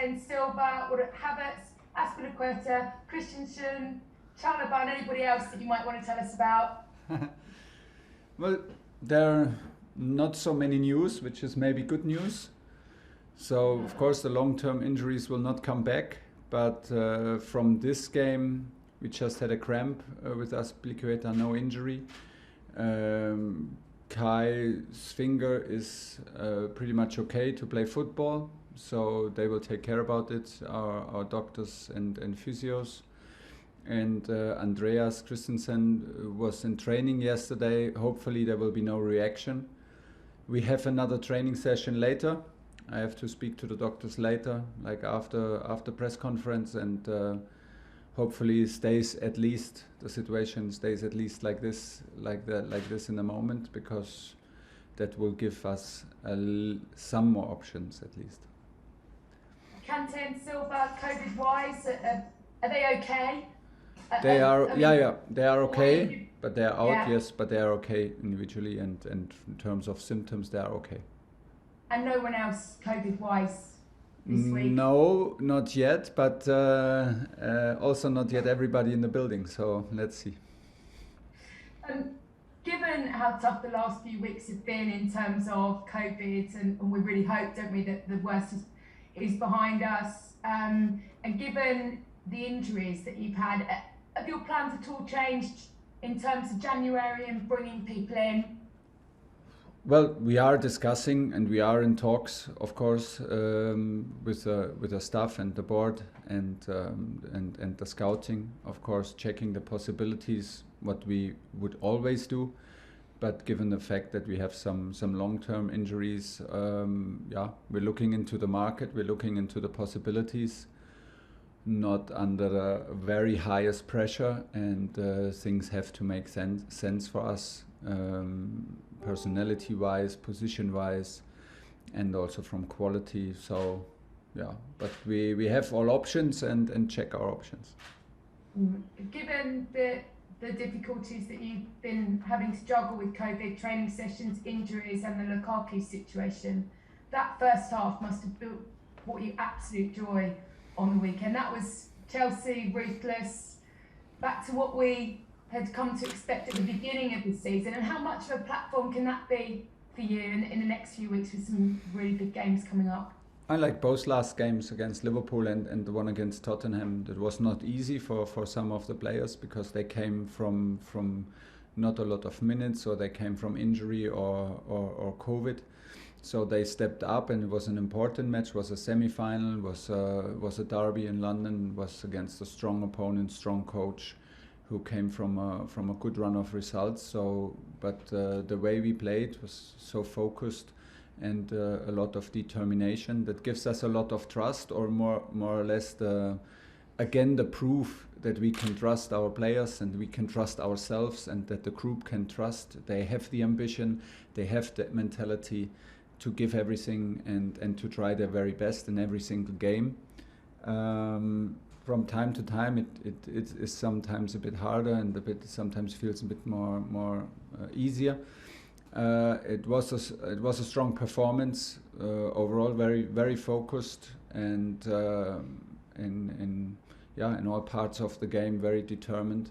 Kante, Silva, or Havertz, Aspilicueta, Christensen, Chalobah, and anybody else that you might want to tell us about? Well, there are not so many news, which is maybe good news. So, of course, the long-term injuries will not come back. But from this game, we just had a cramp with Aspilicueta, no injury. Kai's finger is pretty much okay to play football. So they will take care about it, our doctors and physios. And Andreas Christensen was in training yesterday. Hopefully there will be no reaction. We have another training session later. I have to speak to the doctors later, like after press conference, and hopefully the situation stays at least like this in the moment, because that will give us some more options at least. Kante and Silva, COVID-wise, are they okay? They are, they are okay, but they are out, yes, but they are okay individually, and in terms of symptoms, they are okay. And no one else COVID-wise this week? No, not yet, but also not yet everybody in the building, so let's see. Given how tough the last few weeks have been in terms of COVID, and we really hope, don't we, that the worst is behind us, and given the injuries that you've had, have your plans at all changed in terms of January and bringing people in? Well, we are discussing and we are in talks, of course, with the staff and the board and the scouting, of course, checking the possibilities, what we would always do. But given the fact that we have some long-term injuries, we're looking into the market, we're looking into the possibilities, not under the very highest pressure, and things have to make sense for us, personality-wise, position-wise, and also from quality. So, but we have all options and check our options. Given the difficulties that you've been having to juggle with COVID, training sessions, injuries, and the Lukaku situation, that first half must have brought you absolute joy on the weekend. That was Chelsea, ruthless, back to what we had come to expect at the beginning of the season. And how much of a platform can that be for you in the next few weeks with some really big games coming up? I like both last games against Liverpool and the one against Tottenham. That was not easy for some of the players, because they came from not a lot of minutes, or they came from injury or COVID. So they stepped up, and it was an important match. It was a semi-final, was a derby in London, was against a strong opponent, strong coach, who came from a good run of results. So, but the way we played was so focused, and a lot of determination that gives us a lot of trust, or more or less the proof that we can trust our players and we can trust ourselves, and that the group can trust. They have the ambition, they have the mentality to give everything and to try their very best in every single game. From time to time, it is sometimes a bit harder, and sometimes feels a bit more easier. It was a strong performance overall, very very focused, and in all parts of the game very determined,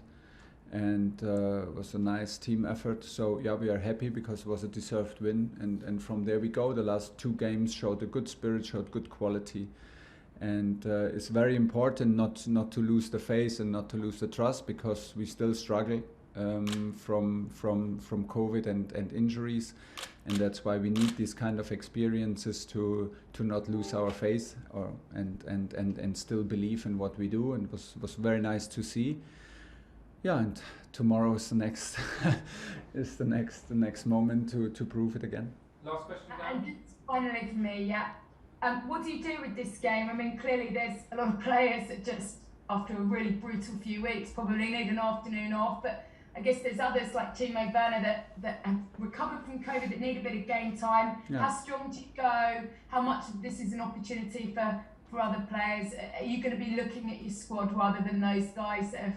and it was a nice team effort. So we are happy because it was a deserved win, and from there we go. The last two games showed a good spirit, showed good quality, and it's very important not to lose the faith and not to lose the trust, because we still struggle from COVID and injuries, and that's why we need these kind of experiences to not lose our faith, and still believe in what we do. And it was very nice to see. And tomorrow is the next the next moment to prove it again. Last question, and just finally for me, what do you do with this game? I mean, clearly there's a lot of players that just, after a really brutal few weeks, probably need an afternoon off, but I guess there's others like Timo Werner that have recovered from COVID that need a bit of game time. How strong do you go? How much of this is an opportunity for other players? Are you going to be looking at your squad rather than those guys that have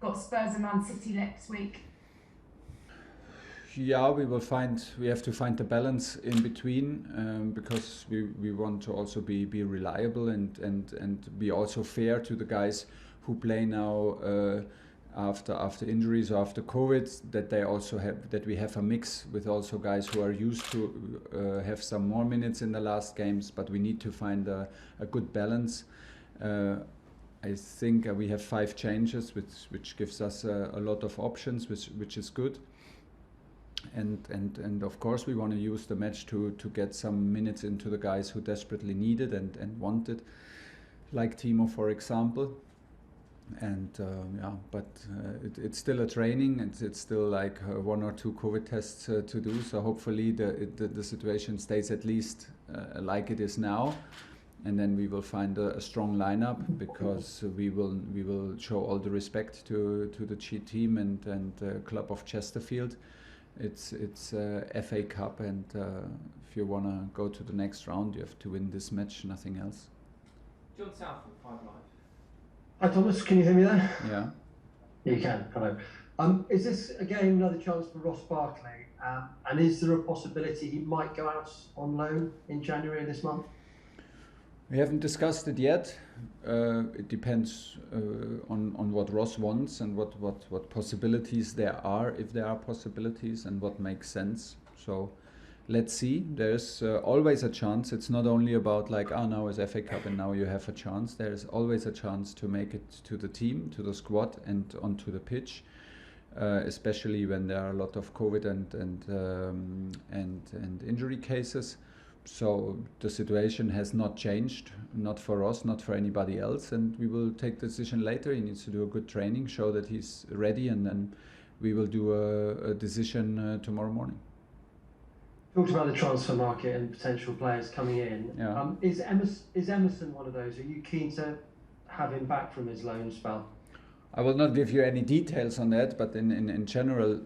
got Spurs and Man City next week? yeah, we have to find the balance in between, because we want to also be reliable and be also fair to the guys who play now after injuries or after COVID, that they also that we have a mix with also guys who are used to have some more minutes in the last games, but we need to find a good balance. I think we have 5 changes, which gives us a lot of options, which is good. And of course we want to use the match to get some minutes into the guys who desperately need it and want it, like Timo, for example. And yeah, but it's still a training, and it's still like 1 or 2 COVID tests to do. So hopefully the situation stays at least like it is now, and then we will find a strong lineup, because we will show all the respect to the team and club of Chesterfield. It's FA Cup, and if you want to go to the next round, you have to win this match, nothing else. John Southall, 5 Live. Hi Thomas, can you hear me there? Yeah. You can, hello. Is this again another chance for Ross Barkley? And is there a possibility he might go out on loan in January this month? We haven't discussed it yet. It depends on what Ross wants and what possibilities there are, if there are possibilities, and what makes sense. So let's see. There's always a chance. It's not only about like, now is FA Cup and now you have a chance. There's always a chance to make it to the team, to the squad, and onto the pitch. Especially when there are a lot of COVID and injury cases. So the situation has not changed, not for us, not for anybody else, and we will take the decision later. He needs to do a good training, show that he's ready, and then we will do a decision tomorrow morning. Talked about the transfer market and potential players coming in. Yeah. Is Emerson one of those? Are you keen to have him back from his loan spell? I will not give you any details on that, but in general,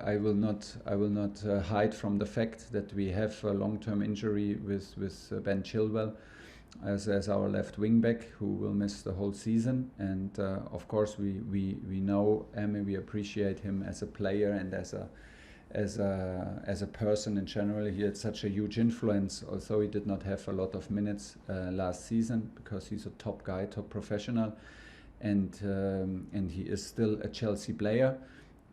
I will not hide from the fact that we have a long-term injury with Ben Chilwell as our left wing back, who will miss the whole season. And of course, we know him, and we appreciate him as a player and as a person in general. He had such a huge influence, although he did not have a lot of minutes last season, because he's a top guy, top professional. And he is still a Chelsea player,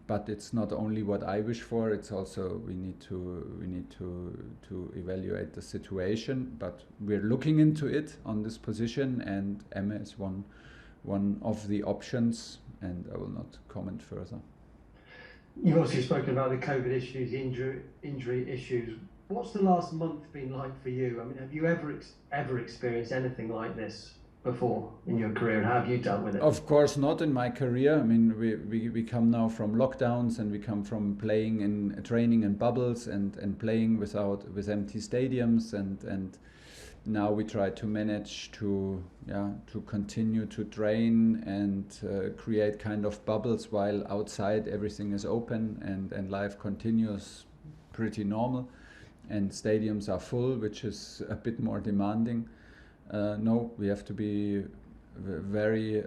but it's not only what I wish for. It's also we need to evaluate the situation. But we're looking into it on this position, and Emma is one of the options, and I will not comment further. You've obviously spoken about the COVID issues, injury issues. What's the last month been like for you? I mean, have you ever experienced anything like this before in your career, and how have you dealt with it? Of course not in my career. I mean, we come now from lockdowns, and we come from playing in training in bubbles and playing with empty stadiums, and now we try to manage to continue to train and create kind of bubbles while outside everything is open and life continues pretty normal, and stadiums are full, which is a bit more demanding. No, we have to be very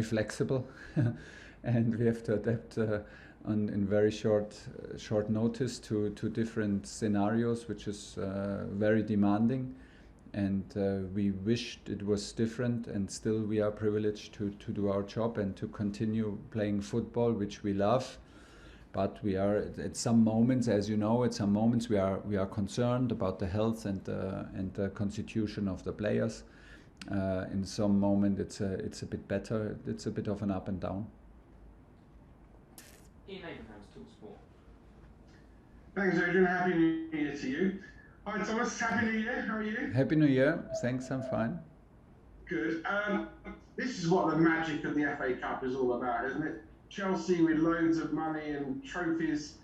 flexible, and we have to adapt in very short notice to different scenarios, which is very demanding. And we wished it was different, and still we are privileged to do our job and to continue playing football, which we love. But we are at some moments, as you know, we are concerned about the health and the constitution of the players. In some moment, it's a bit better. It's a bit of an up and down. Ian Abrahams, TalkSport. Thanks, Adrian. Happy New Year to you. Hi, Thomas. Happy New Year. How are you? Happy New Year. Thanks. I'm fine. Good. This is what the magic of the FA Cup is all about, isn't it? Chelsea with loads of money and trophies,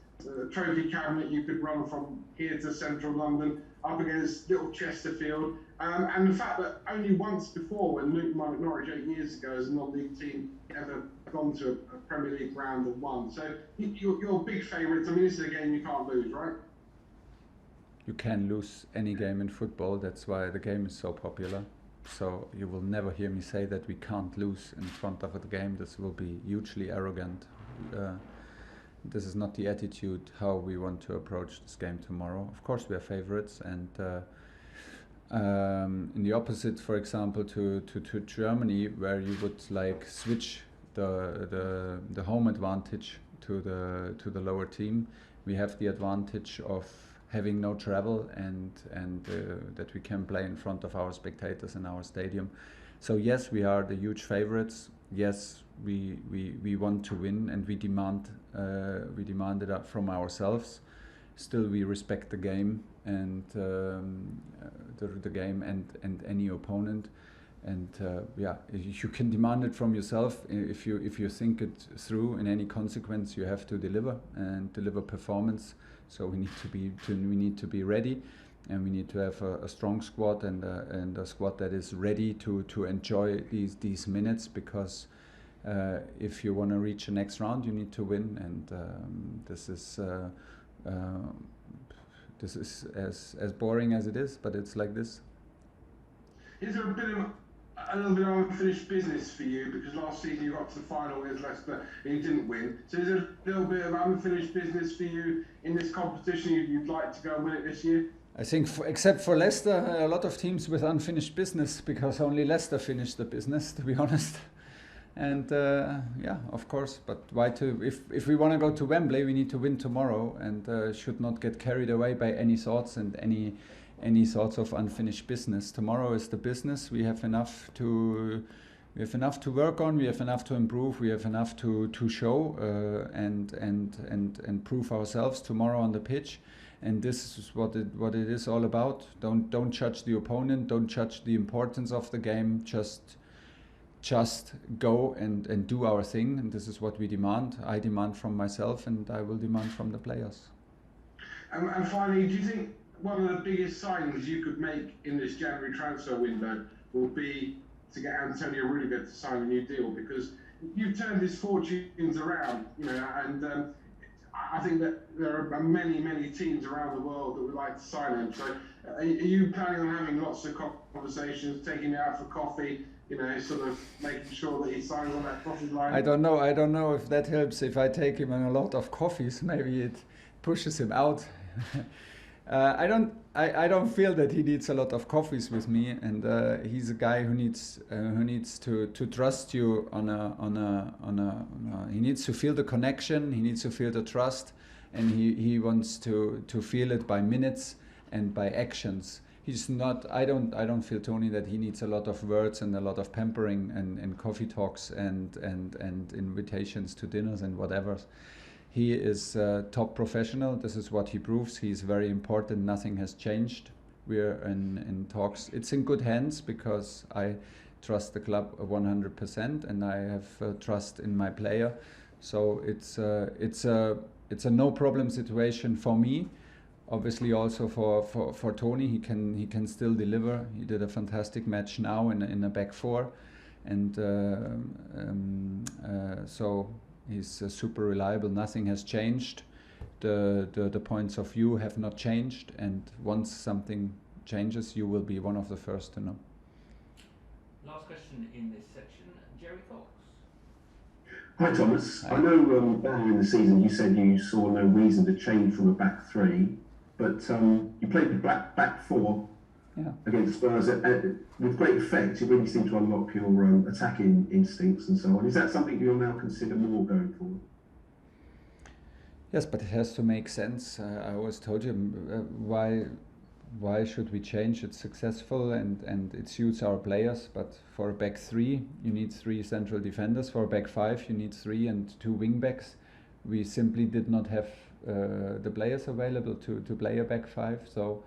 trophy cabinet you could run from here to central London up against little Chesterfield. And the fact that only once before, when Luke won at Norwich 8 years ago as a non-league team, ever gone to a Premier League round and won. So you're big favourites. I mean, this is a game you can't lose, right? You can lose any game in football. That's why the game is so popular. So you will never hear me say that we can't lose in front of the game. This will be hugely arrogant. this is not the attitude how we want to approach this game tomorrow. Of course, we are favorites, and in the opposite, for example, to Germany, where you would like switch the home advantage to the lower team, we have the advantage of having no travel and that we can play in front of our spectators in our stadium. So yes, we are the huge favorites. Yes, we want to win, and we demand it from ourselves. Still, we respect the game and the game and any opponent. And you can demand it from yourself. If you think it through in any consequence, you have to deliver and deliver performance. So we need to be ready, and we need to have a strong squad and a squad that is ready to enjoy these minutes, because if you want to reach the next round, you need to win, and this is as boring as it is, but it's like this. Is there a little bit of unfinished business for you, because last season you got to the final with Leicester and you didn't win? So is there a little bit of unfinished business for you in this competition? You'd like to go and win it this year? I think, except for Leicester, a lot of teams with unfinished business, because only Leicester finished the business, to be honest. And of course, but why to? If we want to go to Wembley, we need to win tomorrow, and should not get carried away by any thoughts and any sorts of unfinished business. Tomorrow is the business. We have enough to work on. We have enough to improve. We have enough to show and prove ourselves tomorrow on the pitch. And this is what it is all about. Don't judge the opponent. Don't judge the importance of the game. Just go and do our thing. And this is what we demand. I demand from myself, and I will demand from the players. And finally, do you think one of the biggest signings you could make in this January transfer window will be to get Antonio Rudiger to sign a new deal? Because you've turned his fortunes around, and I think that there are many, many teams around the world that would like to sign him. So are you planning on having lots of conversations, taking him out for coffee, sort of making sure that he signs on that coffee line? I don't know if that helps. If I take him on a lot of coffees, maybe it pushes him out. I don't feel that he needs a lot of coffees with me, and he's a guy who needs to trust you he needs to feel the connection, he needs to feel the trust, and he wants to feel it by minutes and by actions. He's not. I don't feel, Tony, that he needs a lot of words and a lot of pampering and coffee talks and invitations to dinners and whatever. He is a top professional. This is what he proves. He's very important. Nothing has changed. We're in talks. It's in good hands, because I trust the club 100%, and I have trust in my player. So it's a no problem situation for me. Obviously, also for Tony, he can still deliver. He did a fantastic match now in a back four, and so. He's super reliable. Nothing has changed. The points of view have not changed, and once something changes, you will be one of the first to know. Last question in this section, Jerry Fox. Hi Thomas. Hi. I know earlier in the season you said you saw no reason to change from a back three, but you played the back four. Yeah. Against Spurs with great effect. It really seemed to unlock your attacking instincts and so on. Is that something you'll now consider more going forward? Yes, but it has to make sense. I always told you, why should we change? It's successful and it suits our players. But for a back three, you need 3 central defenders. For a back five, you need 3 and 2 wing backs. We simply did not have the players available to play a back five. So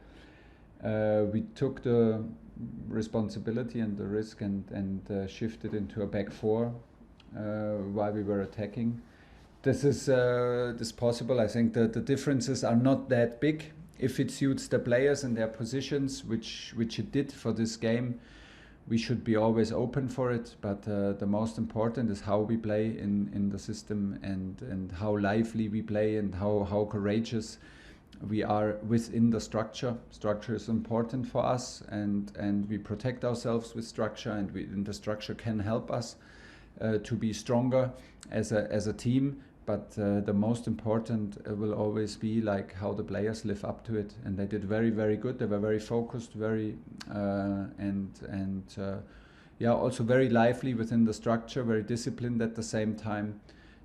we took the responsibility and the risk and shifted into a back four while we were attacking. This is possible. I think that the differences are not that big. If it suits the players and their positions, which it did for this game, we should be always open for it. But the most important is how we play in the system and how lively we play and how courageous we are within the structure. Structure is important for us, and we protect ourselves with structure, and the structure can help us to be stronger as a team. but the most important will always be like how the players live up to it, and they did very, very good. They were very focused, very also very lively within the structure, very disciplined at the same time.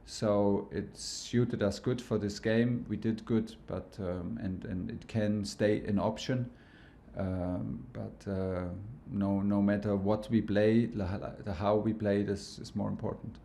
So it suited us good for this game. We did good, but and it can stay an option. No matter what we play, how we play, this is more important.